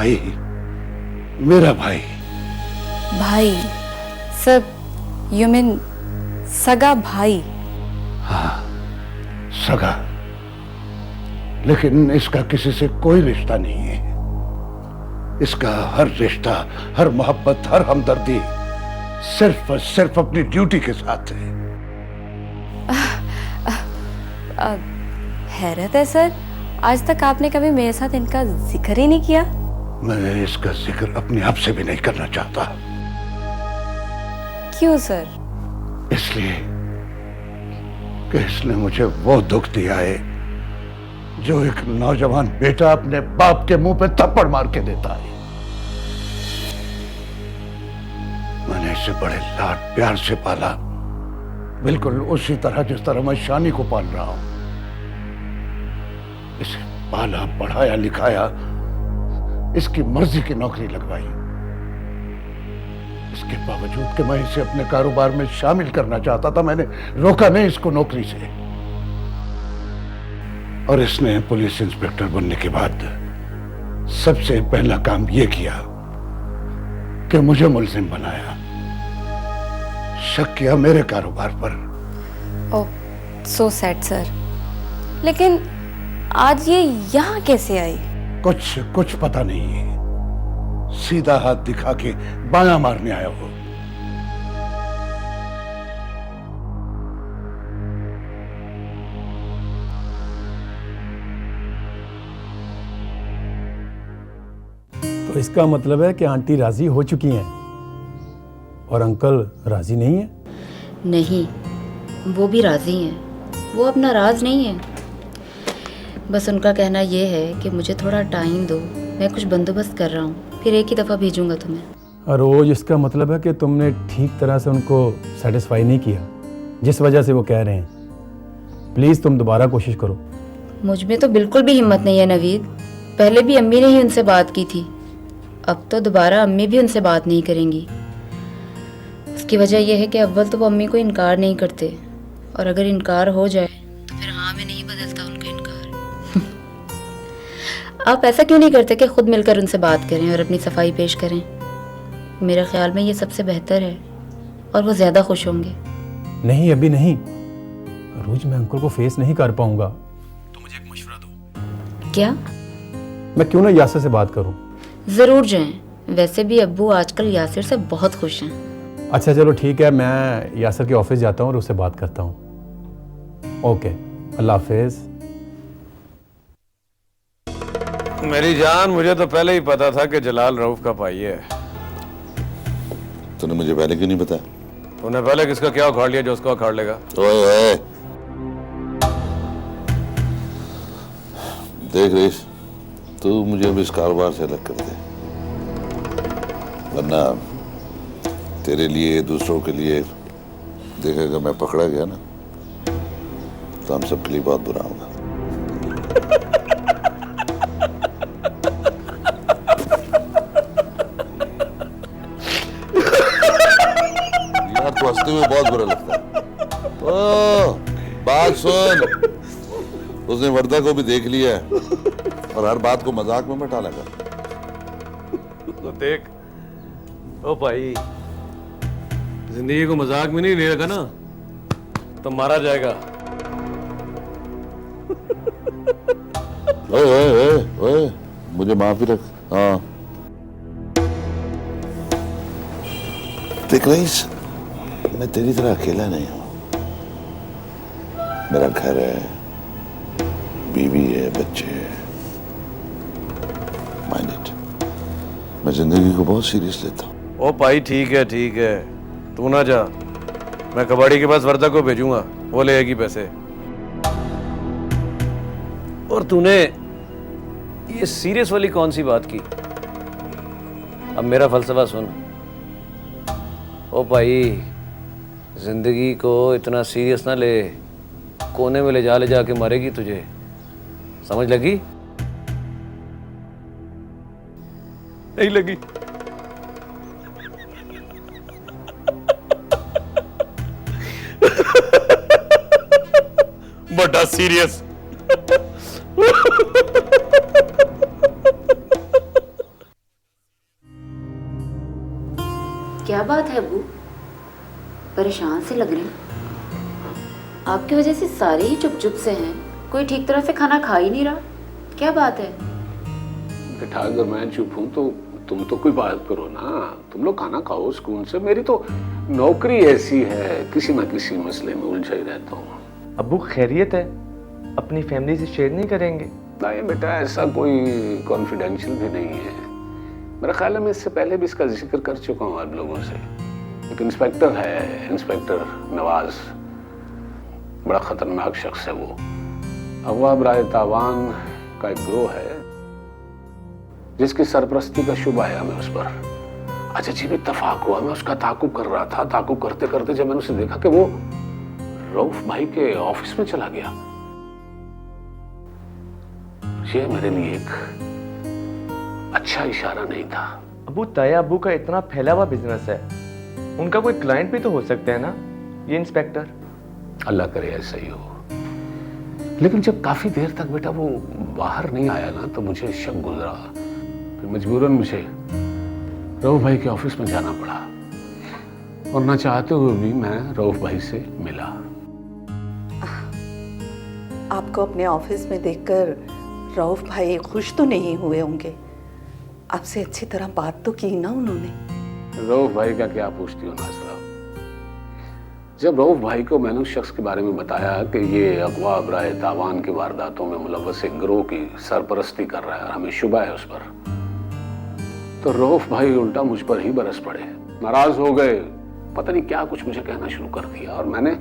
भाई, मेरा भाई। भाई सर, यू मीन सगा भाई? हाँ, सगा। लेकिन इसका किसी से कोई रिश्ता नहीं है। इसका हर रिश्ता, हर मोहब्बत, हर हमदर्दी सिर्फ और सिर्फ अपनी ड्यूटी के साथ है। हैरत है सर, आज तक आपने कभी मेरे साथ इनका जिक्र ही नहीं किया। मैं इसका जिक्र अपने आप से भी नहीं करना चाहता। क्यों सर? इसलिए कि इसने मुझे वो दुख दिया है जो एक नौजवान बेटा अपने बाप के मुंह पे थप्पड़ मार के देता है। मैंने इसे बड़े लाड प्यार से पाला, बिल्कुल उसी तरह जिस तरह मैं शानी को पाल रहा हूं। इसे पाला, पढ़ाया, लिखाया, इसकी मर्जी की नौकरी लगवाई। इसके बावजूद कि मैं इसे अपने कारोबार में शामिल करना चाहता था, मैंने रोका नहीं इसको नौकरी से। और इसने पुलिस इंस्पेक्टर बनने के बाद सबसे पहला काम यह किया कि मुझे मुल्जिम बनाया, शक किया मेरे कारोबार पर। ओह, सो सैड सर। लेकिन आज ये यहाँ कैसे आई? कुछ पता नहीं है। सीधा हाथ दिखा के बायां मारने आया हो। तो इसका मतलब है कि आंटी राजी हो चुकी हैं और अंकल राजी नहीं है? नहीं, वो भी राजी हैं। वो अपना राज नहीं है। बस उनका कहना ये है कि मुझे थोड़ा टाइम दो, मैं कुछ बंदोबस्त कर रहा हूँ, फिर एक ही दफ़ा भेजूंगा तुम्हें। रोज, इसका मतलब है कि तुमने ठीक तरह से उनको सेटिस्फाई नहीं किया, जिस वजह से वो कह रहे हैं। प्लीज़ तुम दोबारा कोशिश करो। मुझ में तो बिल्कुल भी हिम्मत नहीं है नवीद। पहले भी अम्मी ने ही उनसे बात की थी, अब तो दोबारा अम्मी भी उनसे बात नहीं करेंगी। उसकी वजह यह है कि अव्वल तो वो अम्मी को इनकार नहीं करते, और अगर इनकार हो जाए तो फिर हाँ में नहीं बदलता उनका इनकार। आप ऐसा क्यों नहीं करते कि खुद मिलकर उनसे बात करें और अपनी सफाई पेश करें? मेरे ख्याल में ये सबसे बेहतर है और वो ज़्यादा खुश होंगे। नहीं, अभी नहीं। रोज मैं अंकल को फेस नहीं कर पाऊंगा, तो मुझे एक मशवरा दो। क्या? मैं क्यों ना यासिर से बात करूं? ज़रूर जाएं। वैसे भी अब्बू आजकल यासिर से बहुत खुश हैं। अच्छा चलो ठीक है, मैं यासिर के ऑफिस जाता हूँ और उससे बात करता हूँ। ओके, अल्लाह हाफिज। मेरी जान, मुझे तो पहले ही पता था कि जलाल रऊफ का भाई है। तूने मुझे पहले क्यों नहीं बताया? तूने पहले किसका क्या उखाड़ लिया जो उसको उखाड़ लेगा? ओए देख रेश, तू मुझे अब इस कारोबार से अलग कर दे, वरना तेरे लिए, दूसरों के लिए देखेगा मैं पकड़ा गया ना, तो हम सबके लिए बहुत बुरा होगा। यार तो हंसते हुए बहुत बुरा लगता है। ओ, बात सुन, उसने वर्दा को भी देख लिया है और हर बात को मजाक में मत लगा। तो देख, ओ भाई, जिंदगी को मजाक में नहीं ले रखा ना तो मारा जाएगा। ओए ओए ओए ओए, मुझे माफी रख। हाँ देख रईस, मैं तेरी तरह अकेला नहीं हूं। मेरा घर है, बीवी है, बच्चे हैं। माइंड इट, मैं जिंदगी को बहुत सीरियस लेता हूँ। ओ भाई ठीक है ठीक है, तू ना जा, मैं कबाड़ी के पास वर्दा को भेजूंगा, वो ले आएगी पैसे। और तूने ये सीरियस वाली कौन सी बात की? अब मेरा फलसफा सुन। ओ भाई, जिंदगी को इतना सीरियस ना ले, कोने में ले जा के मारेगी तुझे, समझ लगी? नहीं लगी? बड़ा सीरियस। क्या बात है अबू? परेशान से लग रहे हैं। आपकी वजह से सारे ही चुप चुप से हैं। कोई ठीक तरह से खाना खा ही नहीं रहा। क्या बात है? बेटा अगर मैं चुप हूँ तो तुम तो कोई बात करो ना। तुम लोग खाना खाओ सुकून से। मेरी तो नौकरी ऐसी है, किसी ना किसी मसले में उलझा ही रहता हूँ। अब्बू खैरियत है? अपनी फैमिली से शेयर नहीं करेंगे? नहीं बेटा, ऐसा कोई कॉन्फिडेंशियल भी नहीं है। मेरा ख्याल है मैं इससे पहले भी इसका जिक्र कर चुका हूँ आप लोगों से। एक इंस्पेक्टर है, इंस्पेक्टर नवाज, बड़ा खतरनाक शख्स है वो। अगवा बराए तावान का एक गिरोह है जिसकी सरपरस्ती का शुबा है हमें उस पर। अच्छा जी, भी इत्तेफाक हुआ, मैं उसका ताकुब कर रहा था। ताकुब करते करते जब मैंने उसे देखा कि वो रऊफ भाई के ऑफिस में चला गया, ये मेरे लिए एक अच्छा इशारा नहीं था। अबू ताया अब्बू का इतना फैला हुआ बिजनेस है, उनका कोई क्लाइंट भी तो हो सकता है ना ये इंस्पेक्टर। अल्लाह करे ऐसा ही हो। लेकिन जब काफी देर तक बेटा वो बाहर नहीं आया ना, तो मुझे शक गुजरा। फिर मजबूरन मुझे रऊफ भाई के ऑफिस में जाना पड़ा और ना चाहते हुए भी मैं रऊफ भाई से मिला। आपको अपने ऑफिस में देखकर रऊफ भाई खुश तो नहीं हुए होंगे? आपसे अच्छी तरह बात तो की ना उन्होंने? रऊफ भाई का क्या पूछती हो नाज़रा? जब रऊफ भाई को मैंने उस शख्स के बारे में बताया कि ये अगवा बराए तावान की वारदातों में मुलव्वस एक गिरोह की सरपरस्ती कर रहा है और हमें शुबा है उस पर, तो रऊफ भाई उल्टा मुझ पर ही बरस पड़े, नाराज हो गए। पता नहीं क्या कुछ मुझे कहना शुरू कर दिया और मैंने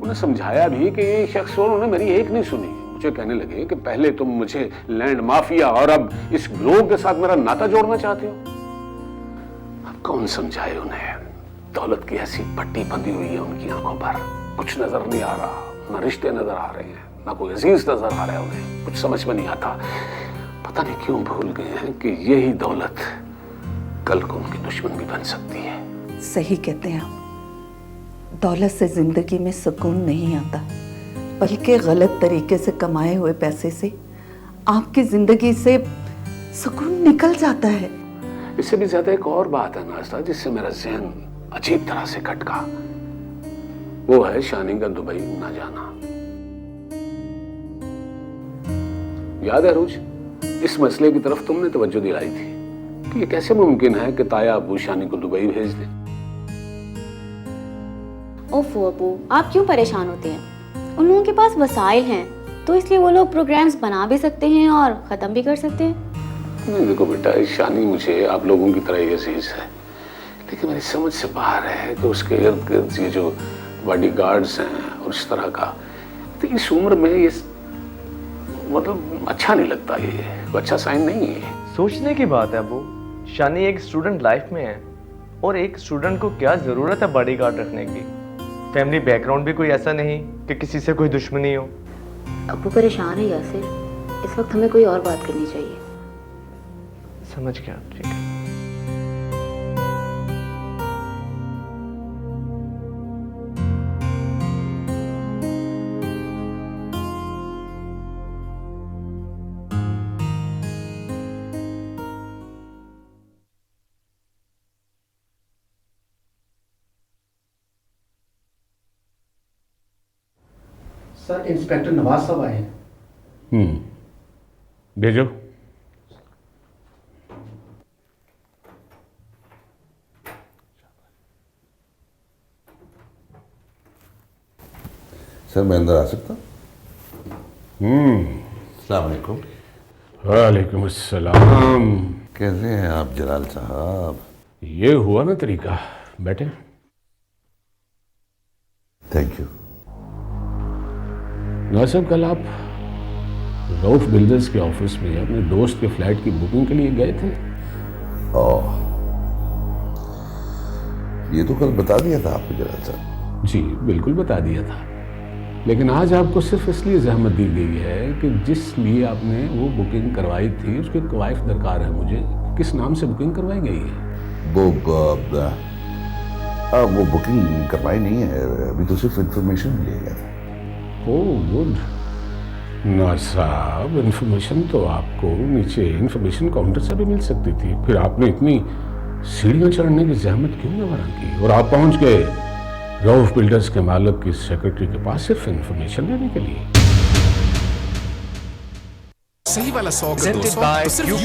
उन्हें समझाया भी कि ये शख्स, और उन्होंने मेरी एक नहीं सुनी। मुझे कहने लगे कि पहले तुम मुझे लैंड माफिया और अब इस गिरोह के साथ मेरा नाता जोड़ना चाहते हो। अब कौन समझाए उन्हें? दौलत की ऐसी पट्टी बंधी हुई है उनकी आंखों पर, कुछ नजर नहीं आ रहा, ना रिश्ते नजर आ रहे हैं, ना कोई अजीज नजर आ रहा है उन्हें। कुछ समझ में नहीं आता। पता नहीं क्यों भूल गए हैं कि यही दौलत कल को उनकी दुश्मन भी बन सकती है। सही कहते हैं आप। दौलत से जिंदगी में सुकून नहीं आता, बल्कि गलत तरीके से कमाए हुए पैसे से आपकी जिंदगी से सुकून निकल जाता है। इससे भी ज्यादा एक और बात है नाज़रा, जिससे मेरा ज़हन अजीब तरह से खटका। वो है शानी का दुबई ना जाना। याद है रोज, इस मसले की तरफ तुमने तवज्जो दिलाई थी कि ये कैसे मुमकिन है कि ताया अबू शानी को दुबई भेज दे। ओफो अबू, आप क्यों परेशान होते हैं? उन लोगों के पास वसाइल हैं, तो इसलिए वो लोग प्रोग्राम्स बना भी सकते हैं और ख़त्म भी कर सकते हैं। नहीं देखो बेटा, शानी मुझे आप लोगों की तरह ही अजीज है, लेकिन मेरी समझ से बाहर है कि उसके इर्द गिर्द ये जो बॉडीगार्ड्स हैं और इस तरह का, तो इस उम्र में ये मतलब अच्छा नहीं लगता। ये अच्छा साइन नहीं है। सोचने की बात है अब्बू, शानी एक स्टूडेंट लाइफ में है और एक स्टूडेंट को क्या ज़रूरत है बॉडीगार्ड रखने की? फैमिली बैकग्राउंड भी कोई ऐसा नहीं कि किसी से कोई दुश्मनी हो। अब्बू परेशान है यासिर, इस वक्त हमें कोई और बात करनी चाहिए। समझ गया, ठीक है। सर, इंस्पेक्टर नवाज साहब आए हैं। भेजो। सर मैं अंदर आ सकता हूँ? अस्सलाम वालेकुम। वालेकुम अस्सलाम। कैसे हैं आप जलाल साहब? ये हुआ ना तरीका, बैठे। Thank you. नासिब, कल आप रऊफ बिल्डर्स के ऑफिस में अपने दोस्त के फ्लैट की बुकिंग के लिए गए थे। ओह, ये तो कल बता दिया था आपको जलाल साहब। जी बिल्कुल बता दिया था, लेकिन आज आपको सिर्फ इसलिए जहमत दी गई है कि जिस लिए आपने वो बुकिंग करवाई थी उसकी एक वाइफ दरकार है मुझे। किस नाम से बुकिंग करवाई गई है? वो बुकिंग करवाई नहीं है, अभी तो सिर्फ इन्फॉर्मेशन लिया गया था। Oh good. ना साहब, इन्फॉर्मेशन तो आपको नीचे इन्फॉर्मेशन काउंटर से भी मिल सकती थी, फिर आपने इतनी सीढ़ियां चढ़ने की जहमत क्यों न बना की और आप पहुंच गए रऊफ बिल्डर्स के मालिक की सेक्रेटरी के पास सिर्फ इंफॉर्मेशन लेने के लिए। सही वाला 100 का 200 तो सिर्फ